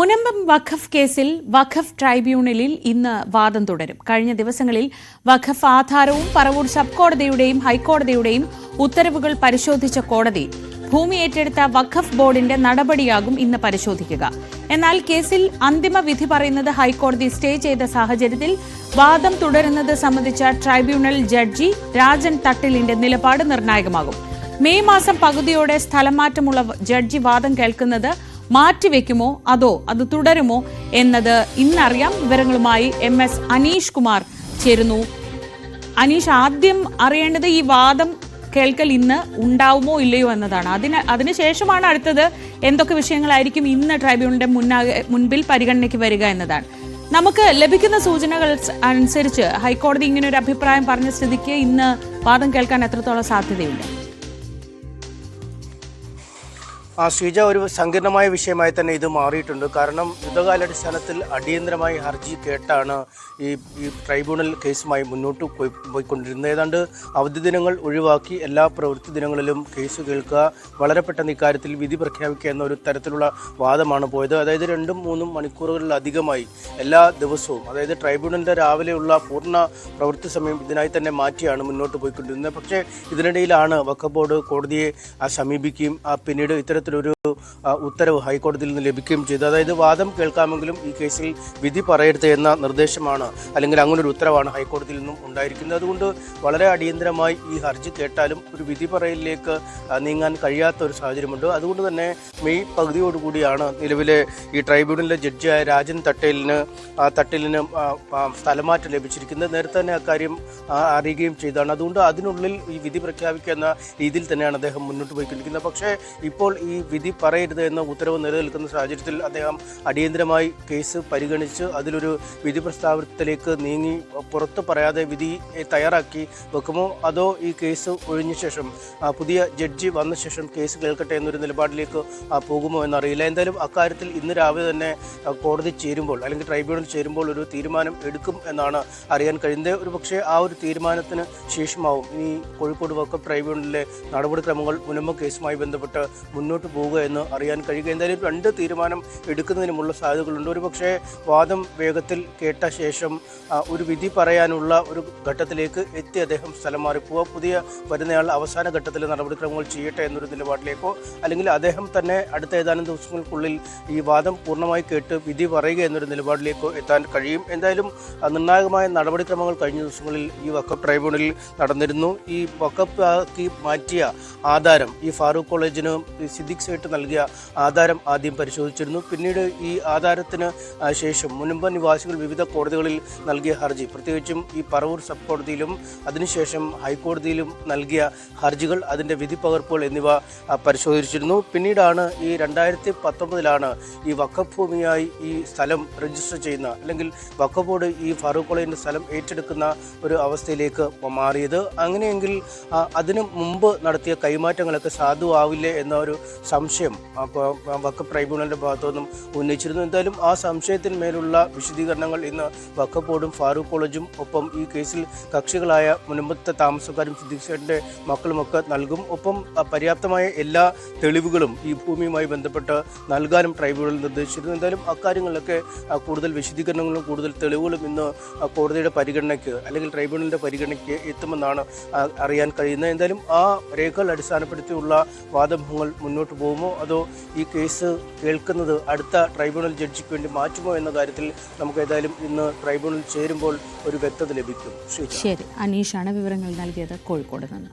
മുനമ്പം വഖഫ് കേസിൽ വഖഫ് ട്രൈബ്യൂണലിൽ ഇന്ന് വാദം തുടരും. കഴിഞ്ഞ ദിവസങ്ങളിൽ വഖഫ് ആധാരവും പറവൂർ സബ് കോടതിയുടെയും ഹൈക്കോടതിയുടെയും ഉത്തരവുകൾ പരിശോധിച്ച കോടതി ഭൂമി ഏറ്റെടുത്ത വഖഫ് ബോർഡിന്റെ നടപടിയാകും ഇന്ന് പരിശോധിക്കുക. എന്നാൽ കേസിൽ അന്തിമ വിധി പറയുന്നത് ഹൈക്കോടതി സ്റ്റേ ചെയ്ത സാഹചര്യത്തിൽ വാദം തുടരുന്നത് സംബന്ധിച്ച ട്രൈബ്യൂണൽ ജഡ്ജി രാജൻ തട്ടിലിന്റെ നിലപാട് നിർണായകമാകും. മെയ് മാസം പകുതിയോടെ സ്ഥലംമാറ്റമുള്ള ജഡ്ജി വാദം കേൾക്കുന്നത് മാറ്റിവെക്കുമോ അതോ അത് തുടരുമോ എന്നത് ഇന്നറിയാം. വിവരങ്ങളുമായി MS അനീഷ് കുമാർ ചേരുന്നു. അനീഷ്, ആദ്യം അറിയേണ്ടത് ഈ വാദം കേൾക്കൽ ഇന്ന് ഉണ്ടാവുമോ ഇല്ലയോ എന്നതാണ്. അതിനുശേഷമാണ് അടുത്തത് എന്തൊക്കെ വിഷയങ്ങളായിരിക്കും ഇന്ന് ട്രൈബ്യൂണലിന്റെ മുൻപിൽ പരിഗണനയ്ക്ക് വരിക എന്നതാണ്. നമുക്ക് ലഭിക്കുന്ന സൂചനകൾ അനുസരിച്ച് ഹൈക്കോടതി ഇങ്ങനെ ഒരു അഭിപ്രായം പറഞ്ഞ സ്ഥിതിക്ക് ഇന്ന് വാദം കേൾക്കാൻ എത്രത്തോളം സാധ്യതയുണ്ട്? ശ്രീജ, ഒരു സങ്കീർണമായ വിഷയമായി തന്നെ ഇത് മാറിയിട്ടുണ്ട്. കാരണം യുദ്ധകാലാടിസ്ഥാനത്തിൽ അടിയന്തരമായി ഹർജി കേട്ടാണ് ഈ ട്രൈബ്യൂണൽ കേസുമായി മുന്നോട്ട് പോയിക്കൊണ്ടിരുന്നത്. ഏതാണ്ട് അവധി ദിനങ്ങൾ ഒഴിവാക്കി എല്ലാ പ്രവൃത്തി ദിനങ്ങളിലും കേസ് കേൾക്കുക, വളരെ പെട്ടെന്ന് ഇക്കാര്യത്തിൽ വിധി പ്രഖ്യാപിക്കുക എന്ന ഒരു തരത്തിലുള്ള വാദമാണ് പോയത്. അതായത് 2-3 മണിക്കൂറുകളിലധികമായി എല്ലാ ദിവസവും, അതായത് ട്രൈബ്യൂണലിൻ്റെ രാവിലെയുള്ള പൂർണ്ണ പ്രവൃത്തി സമയം ഇതിനായി തന്നെ മാറ്റിയാണ് മുന്നോട്ട് പോയിക്കൊണ്ടിരുന്നത്. പക്ഷേ ഇതിനിടയിലാണ് വഖഫ് ബോർഡ് കോടതിയെ സമീപിക്കുകയും പിന്നീട് ഇത്തരത്തിലൊരു ഉത്തരവ് ഹൈക്കോടതിയിൽ നിന്ന് ലഭിക്കുകയും ചെയ്തു. അതായത് വാദം കേൾക്കാമെങ്കിലും ഈ കേസിൽ വിധി പറയരുത് എന്ന നിർദ്ദേശമാണ്, അല്ലെങ്കിൽ അങ്ങനൊരു ഉത്തരവാണ് ഹൈക്കോടതിയിൽ നിന്നും ഉണ്ടായിരിക്കുന്നത്. അതുകൊണ്ട് വളരെ അടിയന്തരമായി ഈ ഹർജി കേട്ടാലും ഒരു വിധി പറയലിലേക്ക് നീങ്ങാൻ കഴിയാത്ത ഒരു സാഹചര്യമുണ്ട്. അതുകൊണ്ട് തന്നെ മെയ് പകുതിയോടുകൂടിയാണ് നിലവിലെ ഈ ട്രൈബ്യൂണലിലെ ജഡ്ജിയായ രാജൻ തട്ടിലിന് സ്ഥലമാറ്റം ലഭിച്ചിരിക്കുന്നത്. നേരത്തെ തന്നെ അക്കാര്യം അറിയുകയും ചെയ്തതാണ്. അതുകൊണ്ട് അതിനുള്ളിൽ ഈ വിധി പ്രഖ്യാപിക്കുന്ന രീതിയിൽ തന്നെയാണ് അദ്ദേഹം മുന്നോട്ട് പോയിക്കൊണ്ടിരിക്കുന്നത്. പക്ഷേ ഇപ്പോൾ ഈ വിധി പറയരുത് എന്ന ഉത്തരവ് നിലനിൽക്കുന്ന സാഹചര്യത്തിൽ അദ്ദേഹം അടിയന്തരമായി കേസ് പരിഗണിച്ച് അതിലൊരു വിധി പ്രസ്താവത്തിലേക്ക് നീങ്ങി പുറത്ത് പറയാതെ വിധി തയ്യാറാക്കി വെക്കുമോ അതോ ഈ കേസ് ഒഴിഞ്ഞ ശേഷം പുതിയ ജഡ്ജി വന്ന ശേഷം കേസ് കേൾക്കട്ടെ എന്നൊരു നിലപാടിലേക്ക് പോകുമോ എന്നറിയില്ല. എന്തായാലും അക്കാര്യത്തിൽ ഇന്ന് രാവിലെ തന്നെ കോടതി ചേരുമ്പോൾ, അല്ലെങ്കിൽ ട്രൈബ്യൂണൽ ചേരുമ്പോൾ ഒരു തീരുമാനം എടുക്കും എന്നാണ് അറിയാൻ കഴിയുന്നത്. ഒരു പക്ഷേ ആ ഒരു തീരുമാനത്തിന് ശേഷമാവും ഇനി കോഴിക്കോട് വഖഫ് ട്രൈബ്യൂണലിലെ നടപടിക്രമങ്ങൾ മുനമ്പം കേസുമായി ബന്ധപ്പെട്ട് മുന്നോട്ട് പോവുക എന്ന് അറിയാൻ കഴിയുക. എന്തായാലും 2 തീരുമാനം എടുക്കുന്നതിനുമുള്ള സാധ്യതകളുണ്ട്. ഒരു പക്ഷേ വാദം വേഗത്തിൽ കേട്ട ശേഷം ഒരു വിധി പറയാനുള്ള ഒരു ഘട്ടത്തിലേക്ക് എത്തി അദ്ദേഹം സ്ഥലം മാറിപ്പോവുക, പുതിയ വരുന്നയാൾ അവസാന ഘട്ടത്തിൽ നടപടിക്രമങ്ങൾ ചെയ്യട്ടെ എന്നൊരു നിലപാടിലേക്കോ, അല്ലെങ്കിൽ അദ്ദേഹം തന്നെ അടുത്ത ഏതാനും ദിവസങ്ങൾക്കുള്ളിൽ ഈ വാദം പൂർണ്ണമായി കേട്ട് വിധി പറയുക എന്നൊരു നിലപാടിലേക്കോ എത്താൻ കഴിയും. എന്തായാലും നിർണായകമായ നടപടിക്രമങ്ങൾ കഴിഞ്ഞ ദിവസങ്ങളിൽ ഈ വഖഫ് ട്രൈബ്യൂണലിൽ നടന്നിരുന്നു. ഈ വഖഫ് ആക്കി മാറ്റിയ ആധാരം, ഈ ഫാറൂഖ് കോളേജിന് സിദ്ദിഖ് സേട്ട് നൽകിയ ആധാരം ആദ്യം പരിശോധിച്ചിരുന്നു. പിന്നീട് ഈ ആധാരത്തിന് ശേഷം മുനമ്പം നിവാസികൾ വിവിധ കോടതികളിൽ നൽകിയ ഹർജി, പ്രത്യേകിച്ചും ഈ പറവൂർ സബ് കോടതിയിലും അതിനുശേഷം ഹൈക്കോടതിയിലും നൽകിയ ഹർജികൾ, അതിൻ്റെ വിധി പകർപ്പുകൾ എന്നിവ പരിശോധിച്ചിരുന്നു. പിന്നീടാണ് ഈ 2019 ഈ വഖഫ് ഭൂമിയായി ഈ സ്ഥലം രജിസ്റ്റർ ചെയ്യുന്ന, അല്ലെങ്കിൽ വഖഫ് ബോർഡ് ഈ ഫാറൂഖ് കോളേജിൻ്റെ സ്ഥലം ഏറ്റെടുക്കുന്ന ഒരു അവസ്ഥയിലേക്ക് മാറിയത്. അങ്ങനെയെങ്കിൽ അതിനു മുമ്പ് നടത്തിയ കൈമാറ്റങ്ങളൊക്കെ സാധുവാവില്ലേ എന്ന ഒരു സംശയം വഖഫ് ട്രൈബ്യൂണലിന്റെ ഭാഗത്തുനിന്നും ഉന്നയിച്ചിരുന്നു. എന്തായാലും ആ സംശയത്തിന്മേലുള്ള വിശദീകരണങ്ങൾ ഇന്ന് വഖഫ് ബോർഡും ഫാറൂഖ് കോളേജും ഒപ്പം ഈ കേസിൽ കക്ഷികളായ മുനമ്പത്തെ താമസക്കാരും സിദ്ദിഖ് സേട്ടിന്റെ മക്കളുമൊക്കെ നൽകും. ഒപ്പം പര്യാപ്തമായ എല്ലാ തെളിവുകളും ഈ ഭൂമിയുമായി ബന്ധപ്പെട്ട് നൽകാനും ട്രൈബ്യൂണൽ നിർദ്ദേശിച്ചിരുന്നു. എന്തായാലും അക്കാര്യങ്ങളിലൊക്കെ കൂടുതൽ വിശദീകരണങ്ങളും കൂടുതൽ തെളിവുകളും ഇന്ന് കോടതിയുടെ പരിഗണനയ്ക്ക്, അല്ലെങ്കിൽ ട്രൈബ്യൂണലിന്റെ പരിഗണനയ്ക്ക് എത്തുമെന്നാണ് അറിയാൻ കഴിയുന്നത്. എന്തായാലും ആ രേഖകൾ അടിസ്ഥാനപ്പെടുത്തിയുള്ള വാദമുഖങ്ങൾ മുന്നോട്ട് പോകുമോ അതോ ഈ കേസ് കേൾക്കുന്നത് അടുത്ത ട്രൈബ്യൂണൽ ജഡ്ജിക്ക് വേണ്ടി മാറ്റുമോ എന്ന കാര്യത്തിൽ നമുക്ക് ഏതായാലും ഇന്ന് ട്രൈബ്യൂണൽ ചേരുമ്പോൾ ഒരു വ്യക്തത ലഭിക്കും. ശരി, അനീഷാണ് വിവരങ്ങൾ നൽകിയത് കോഴിക്കോട് നിന്ന്.